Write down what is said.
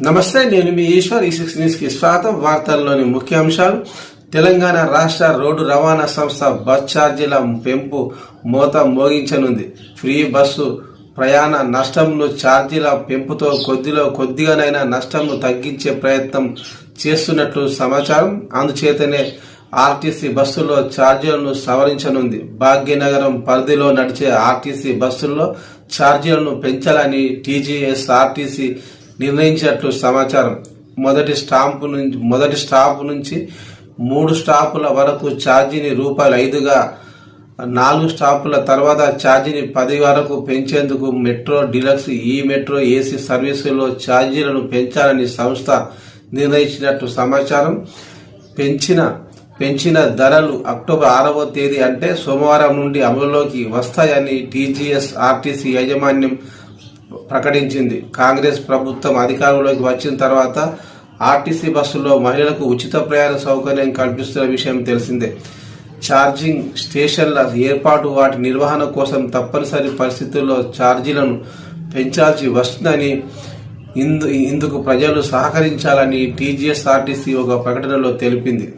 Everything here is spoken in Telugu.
నమస్తే, నేను మీ ఈశ్వర్. ఈ6 న్యూస్ కి స్వాగతం. వార్తల్లోని ముఖ్యాంశాలు. తెలంగాణ రాష్ట్ర రోడ్డు రవాణా సంస్థ బస్ ఛార్జీల పెంపు మోత మోగించనుంది. ఫ్రీ బస్సు ప్రయాణ నష్టంను ఛార్జీల పెంపుతో కొద్దిగానైనా నష్టంను తగ్గించే ప్రయత్నం చేస్తున్నట్లు సమాచారం. అందుచేతనే ఆర్టీసీ బస్సుల్లో ఛార్జీలను సవరించనుంది. భాగ్యనగరం పరిధిలో నడిచే ఆర్టీసీ బస్సుల్లో ఛార్జీలను పెంచాలని టీజీఎస్ఆర్టీసీ నిర్ణయించినట్లు సమాచారం. మొదటి స్టాప్ నుంచి 3 స్టాపుల వరకు ఛార్జీని ₹5గా, 4 స్టాపుల తర్వాత ఛార్జీని 10 వరకు పెంచేందుకు మెట్రో డీలక్స్, ఈ మెట్రో ఏసీ సర్వీసుల్లో ఛార్జీలను పెంచాలని సంస్థ నిర్ణయించినట్లు సమాచారం. పెంచిన ధరలు అక్టోబర్ 6వ తేదీ అంటే సోమవారం నుండి అమలులోకి వస్తాయని టీజీఎస్ఆర్టీసీ యాజమాన్యం ప్రకటించింది. కాంగ్రెస్ ప్రభుత్వం అధికారంలోకి వచ్చిన తర్వాత ఆర్టీసీ బస్సుల్లో మహిళలకు ఉచిత ప్రయాణ సౌకర్యం కల్పిస్తున్న విషయం తెలిసిందే. ఛార్జింగ్ స్టేషన్ల ఏర్పాటు, వాటి నిర్వహణ కోసం తప్పనిసరి పరిస్థితుల్లో ఛార్జీలను పెంచాల్సి వస్తుందని, ఇందుకు ప్రజలు సహకరించాలని టీజీఎస్ఆర్టీసీ ఒక ప్రకటనలో తెలిపింది.